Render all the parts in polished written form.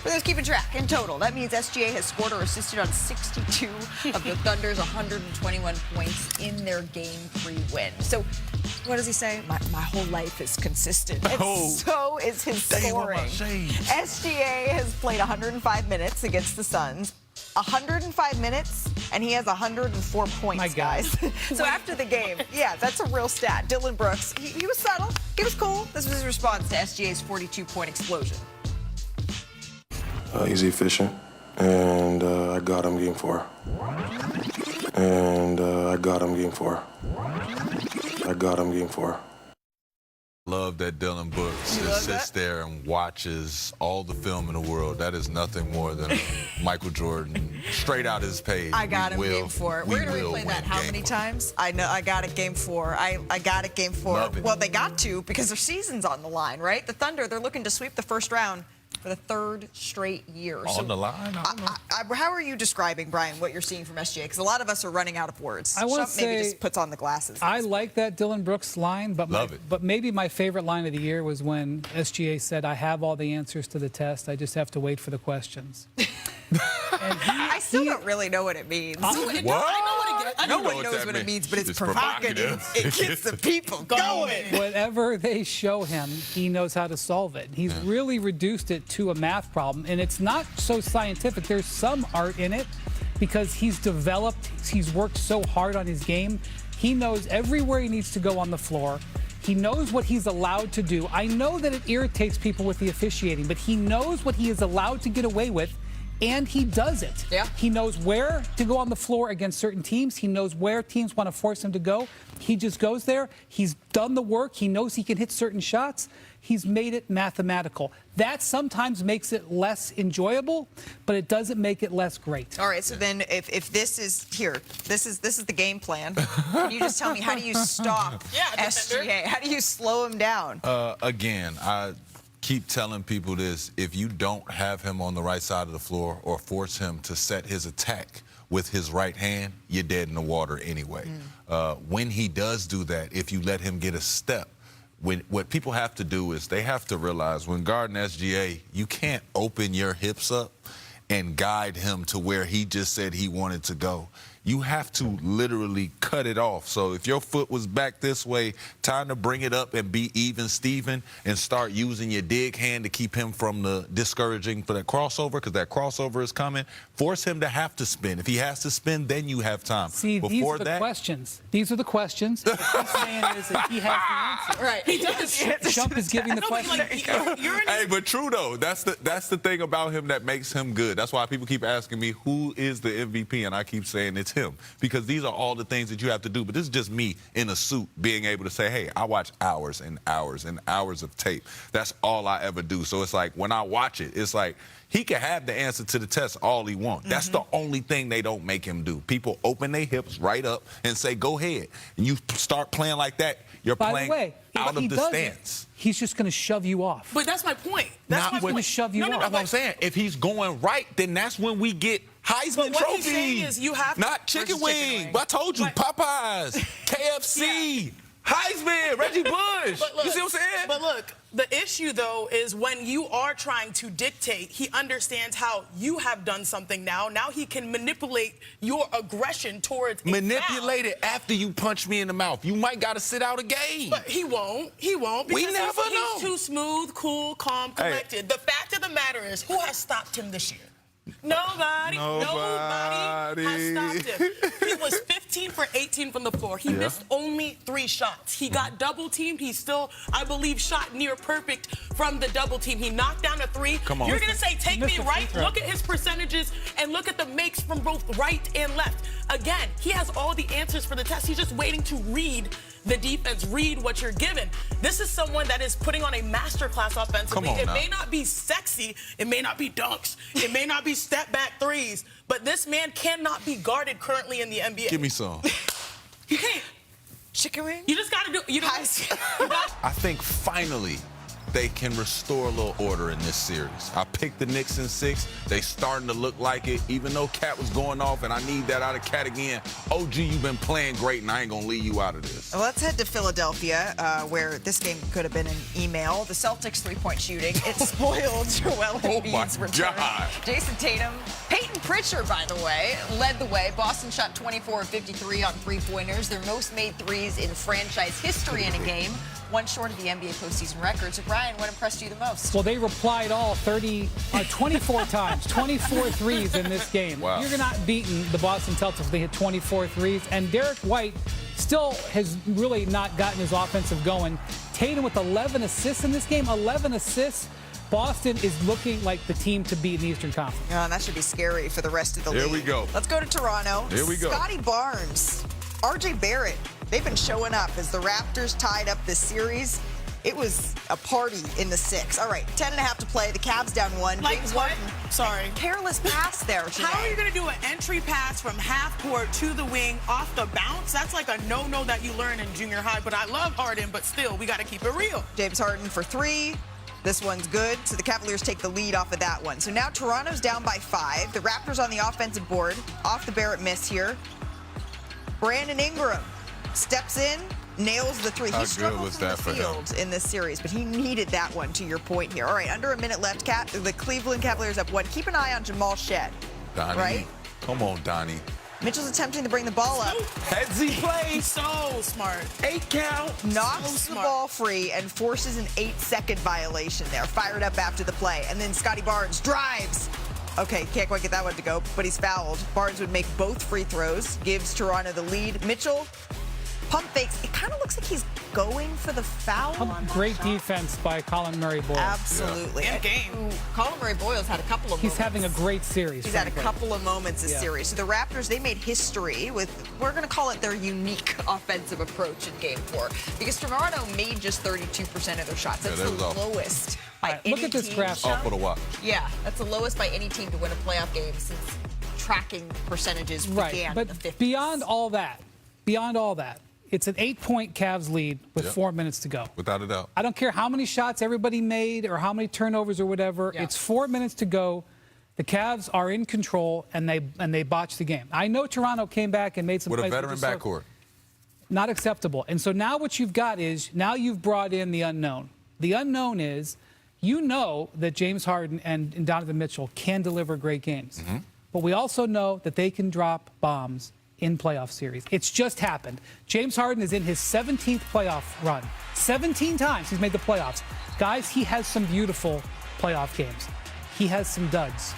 For those keeping track, in total, that means SGA has scored or assisted on 62 of the Thunder's 121 points in their Game 3 win. So, what does he say? My whole life is consistent. And so is his scoring. SGA has played 105 minutes against the Suns. 105 minutes, and he has 104 points, My God. guys. So after the game, yeah, that's a real stat. Dylan Brooks, he was subtle. He was cool. This was his response to SGA's 42-point explosion. He's efficient, and I got him game 4. And I got him game 4. I got him game 4. Love that Dylan Brooks just sits there and watches all the film in the world. That is nothing more than Michael Jordan straight out his page. I got him game 4. We're going to replay that how many times? I know I got it game 4. I got it game 4. Love it. Well, they got to because their season's on the line, right? The Thunder, they're looking to sweep the first round for the 3rd straight year. On the line? How are you describing, Brian, what you're seeing from SGA? Because a lot of us are running out of words. I want to say maybe just puts on the glasses. I like that Dylan Brooks line, but but maybe my favorite line of the year was when SGA said, "I have all the answers to the test. I just have to wait for the questions." I still don't really know what it means. What? I know what it gets. No one knows what it means, but it's provocative. It gets the people going. Whatever they show him, he knows how to solve it. He's really reduced it to a math problem, and it's not so scientific. There's some art in it because he's worked so hard on his game. He knows everywhere he needs to go on the floor. He knows what he's allowed to do. I know that it irritates people with the officiating, but he knows what he is allowed to get away with, and he does it. Yeah. He knows where to go on the floor against certain teams. He knows where teams want to force him to go. He just goes there. He's done the work. He knows he can hit certain shots. He's made it mathematical. That sometimes makes it less enjoyable, but it doesn't make it less great. All right, so then if this is here, this is the game plan. Can you just tell me, how do you stop SGA? How do you slow him down? Again, I keep telling people this: if you don't have him on the right side of the floor or force him to set his attack with his right hand, you're dead in the water anyway. When he does do that, if you let him get a step, what people have to do is they have to realize when guarding SGA, you can't open your hips up and guide him to where he just said he wanted to go. You have to literally cut it off. So if your foot was back this way, time to bring it up and be even Steven and start using your dig hand to keep him from the discouraging for that crossover, because that crossover is coming. Force him to have to spin. If he has to spin, then you have time. See, Before these are the questions. These are the questions. What he's saying is that he has the answer. Right. He does. Jump is giving the question. Hey, but true though, that's the thing about him that makes him good. That's why people keep asking me who is the MVP, and I keep saying it's him, because these are all the things that you have to do. But this is just me in a suit being able to say, hey, I watch hours and hours and hours of tape. That's all I ever do. So it's like when I watch it, it's like he can have the answer to the test all he wants. That's the only thing they don't make him do. People open their hips right up and say, go ahead. And you start playing like that, you're playing out of the stance. He's just going to shove you off. But that's my point. That's my point. To shove you off. That's what I'm saying. If he's going right, then that's when we get Heisman what Trophy. he's saying is you have not chicken wing. But I told you, Popeyes, KFC, Heisman, Reggie Bush. Look, you see what I'm saying? But look, the issue, though, is when you are trying to dictate, he understands how you have done something now. Now he can manipulate your aggression towards Manipulate it after you punch me in the mouth. You might got to sit out a game. But he won't. He won't. We never know. He's too smooth, cool, calm, collected. Hey. The fact of the matter is, who has stopped him this year? Nobody has stopped him. He was 15 for 18 from the floor. He missed only 3 shots. He got double teamed. He still, I believe, shot near perfect from the double team. He knocked down a 3. Come on. You're going to say, take me right? Look at his percentages and look at the makes from both right and left. Again, he has all the answers for the test. He's just waiting to read the defense, read what you're given. This is someone that is putting on a masterclass offensively. It may not be sexy. It may not be dunks. It may not be step-back threes. But this man cannot be guarded currently in the NBA. Give me some. You can't. Chicken wing? You just got to do. You know. I think finally they can restore a little order in this series. I picked the Knicks in 6. They starting to look like it, even though Cat was going off, and I need that out of Cat again. OG, you've been playing great, and I ain't going to leave you out of this. Well, let's head to Philadelphia, where this game could have been an email. The Celtics three-point shooting. It spoiled Joel Embiid's return. God. Jason Tatum, Peyton Pritchard, by the way, led the way. Boston shot 24 of 53 on three-pointers. Their most made threes in franchise history in a game. One short of the NBA postseason record. So, Brian, what impressed you the most? Well, they replied all 24 times, 24 threes in this game. Wow. You're not beating the Boston Celtics if they hit 24 threes. And Derek White still has really not gotten his offensive going. Tatum with 11 assists in this game, 11 assists. Boston is looking like the team to beat in the Eastern Conference. Oh, that should be scary for the rest of the league. Here we go. Let's go to Toronto. Here we go. Scotty Barnes, RJ Barrett, they've been showing up as the Raptors tied up this series. It was a party in the 6. All right, 10.5 to play. The Cavs down 1. Like James what? Harden. Sorry. Careless pass there today. How are you going to do an entry pass from half court to the wing off the bounce? That's like a no-no that you learn in junior high. But I love Harden, but still, we got to keep it real. James Harden for 3. This one's good. So the Cavaliers take the lead off of that one. So now Toronto's down by 5. The Raptors on the offensive board. Off the Barrett miss here. Brandon Ingram steps in, nails the 3. He struggled from the field in this series, but he needed that one, to your point here. All right, under a minute left. The Cleveland Cavaliers up 1. Keep an eye on Jamal Shed. Donnie, right? Come on, Donnie. Mitchell's attempting to bring the ball up. Headsy play. He's so smart. 8 count. Knocks the ball free and forces an 8-second violation there. Fired up after the play. And then Scotty Barnes drives. Okay, can't quite get that one to go, but he's fouled. Barnes would make both free throws, gives Toronto the lead. Mitchell, pump fakes. It kind of looks like he's going for the foul on that Great shot. defense by Colin Murray-Boyle. Absolutely. In game. Colin Murray-Boyle's had a couple of moments. He's having a great series. He's had a frankly. couple of moments this series. So the Raptors, they made history with, we're going to call it their unique offensive approach in Game 4. Because Toronto made just 32% of their shots. That's the lowest by any Look at this team. graph. Off for the watch. Yeah, that's the lowest by any team to win a playoff game since tracking percentages began but in the 50s. beyond all that, it's an 8-point Cavs lead with 4 minutes to go. Without a doubt. I don't care how many shots everybody made or how many turnovers or whatever. Yeah. It's 4 minutes to go. The Cavs are in control, and they botched the game. I know Toronto came back and made some With a plays veteran backcourt. not acceptable. And so now what you've got is now you've brought in the unknown. The unknown is you know that James Harden and Donovan Mitchell can deliver great games. Mm-hmm. But we also know that they can drop bombs in playoff series. It's just happened. James Harden is in his 17th playoff run. 17 times he's made the playoffs. Guys, he has some beautiful playoff games. He has some duds.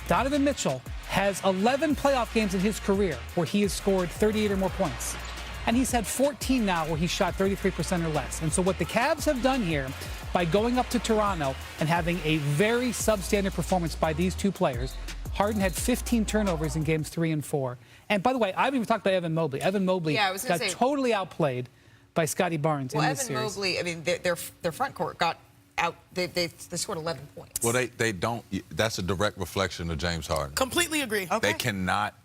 Donovan Mitchell has 11 playoff games in his career where he has scored 38 or more points. And he's had 14 now where he's shot 33% or less. And so what the Cavs have done here by going up to Toronto and having a very substandard performance by these two players, Harden had 15 turnovers in games 3 and 4. And by the way, I haven't even talked about Evan Mobley. Evan Mobley got totally outplayed by Scotty Barnes in this series. Evan Mobley, I mean, their front court got out. They scored 11 points. Well, they don't. That's a direct reflection of James Harden. Completely agree. Okay. They cannot.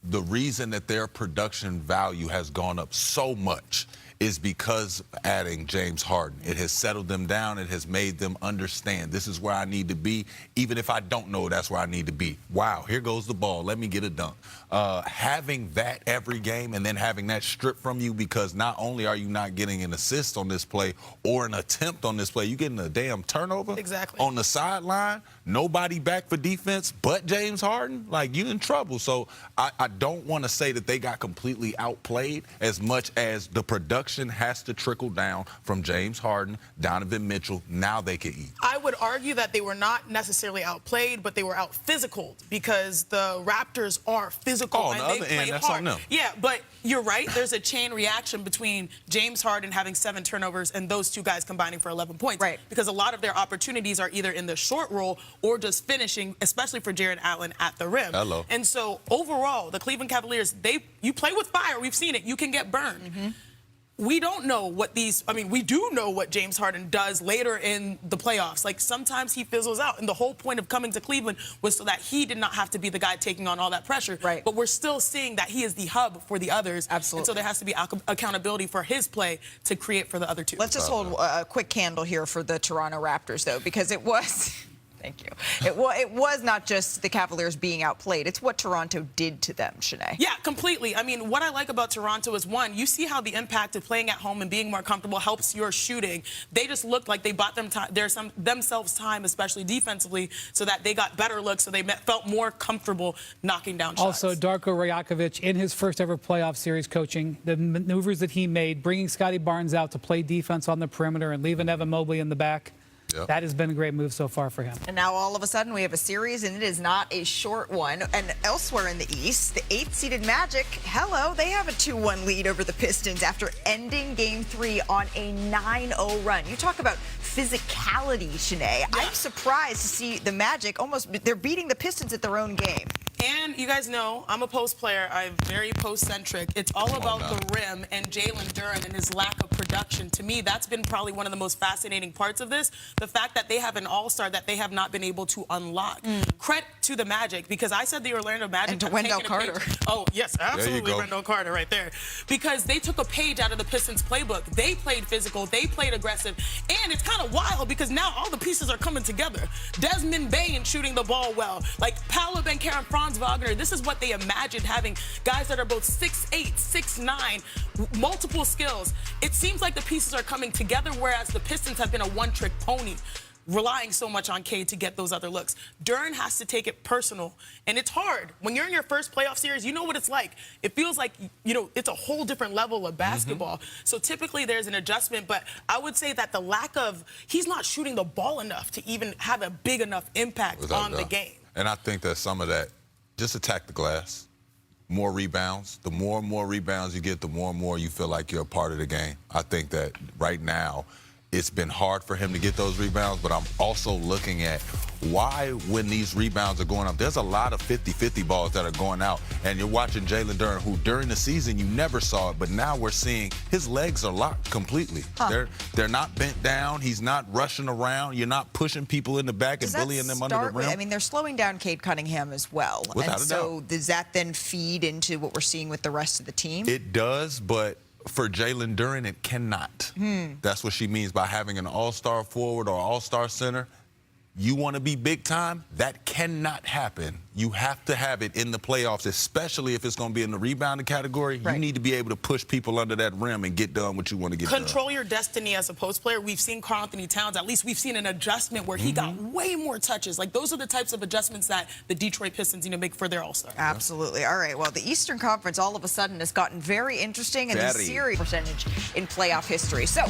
The reason that their production value has gone up so much is because adding James Harden. It has settled them down. It has made them understand this is where I need to be. Even if I don't know that's where I need to be. Wow, here goes the ball. Let me get a dunk. Having that every game and then having that stripped from you because not only are you not getting an assist on this play or an attempt on this play, you're getting a damn turnover. Exactly. On the sideline, nobody back for defense but James Harden. Like, you in trouble. So I don't want to say that they got completely outplayed as much as the production has to trickle down from James Harden, Donovan Mitchell. Now they can eat. I would argue that they were not necessarily outplayed, but they were out-physicaled because the Raptors are physical on and the they other play end, that's hard. on them. Yeah, but you're right. There's a chain reaction between James Harden having 7 turnovers and those two guys combining for 11 points. Right. Because a lot of their opportunities are either in the short roll or just finishing, especially for Jared Allen at the rim. Hello. And so overall, the Cleveland Cavaliers, you play with fire. We've seen it. You can get burned. Mm-hmm. we don't know what we do know what James Harden does later in the playoffs. Like, sometimes he fizzles out. And the whole point of coming to Cleveland was so that he did not have to be the guy taking on all that pressure. Right. But we're still seeing that he is the hub for the others. Absolutely. And so there has to be accountability for his play to create for the other two. Let's just hold a quick candle here for the Toronto Raptors, though, because it was... Thank you. It was not just the Cavaliers being outplayed. It's what Toronto did to them, Shai. Yeah, completely. I mean, what I like about Toronto is, one, you see how the impact of playing at home and being more comfortable helps your shooting. They just looked like they bought themselves time, especially defensively, so that they got better looks, so they felt more comfortable knocking down shots. Also, Darko Rajakovic, in his first ever playoff series coaching, the maneuvers that he made, bringing Scotty Barnes out to play defense on the perimeter and leaving Evan Mobley in the back, that has been a great move so far for him. And now all of a sudden we have a series, and it is not a short one. And elsewhere in the East, the 8th-seeded Magic, they have a 2-1 lead over the Pistons after ending Game 3 on a 9-0 run. You talk about physicality, Shai. Yeah. I'm surprised to see the Magic they're beating the Pistons at their own game. And you guys know, I'm a post player. I'm very post-centric. It's all about the rim and Jalen Duren and his lack of production. To me, that's been probably one of the most fascinating parts of this. The fact that they have an all-star that they have not been able to unlock. Credit to the Magic, because I said the Orlando Magic... And to Wendell Carter. Oh, yes, absolutely, Wendell Carter right there. Because they took a page out of the Pistons playbook. They played physical. They played aggressive. And it's kind of wild because now all the pieces are coming together. Desmond Bane shooting the ball well. Like Paolo Banchero and Franz Wagner, this is what they imagined, having guys that are both 6'8", 6'9", multiple skills. It seems like the pieces are coming together, whereas the Pistons have been a one-trick pony, relying so much on Cade to get those other looks. Duren has to take it personal, and it's hard. When you're in your first playoff series, you know what it's like. It feels like, it's a whole different level of basketball. So typically there's an adjustment, but I would say that the lack of, he's not shooting the ball enough to even have a big enough impact on the game. And I think that some of that, just attack the glass. More rebounds. The more and more rebounds you get, the more and more you feel like you're a part of the game. I think that right now, it's been hard for him to get those rebounds, but I'm also looking at why, when these rebounds are going up, there's a lot of 50-50 balls that are going out, and you're watching Jalen Duren, who during the season you never saw it, but now we're seeing his legs are locked completely. They're not bent down. He's not rushing around. You're not pushing people in the back and bullying them under the rim. I mean, they're slowing down Cade Cunningham as well. Without a doubt. So does that then feed into what we're seeing with the rest of the team? It does, but for Jalen Duren, it cannot. That's what she means by having an all-star forward or all-star center. You want to be big time? That cannot happen. You have to have it in the playoffs, especially if it's going to be in the rebounding category. Right. You need to be able to push people under that rim and get done what you want to get done. Control your destiny as a post player. We've seen Karl Anthony Towns, at least we've seen an adjustment where he got way more touches. Like, those are the types of adjustments that the Detroit Pistons need to make for their all-star. Absolutely. All right, well, the Eastern Conference all of a sudden has gotten very interesting in the series percentage in playoff history. So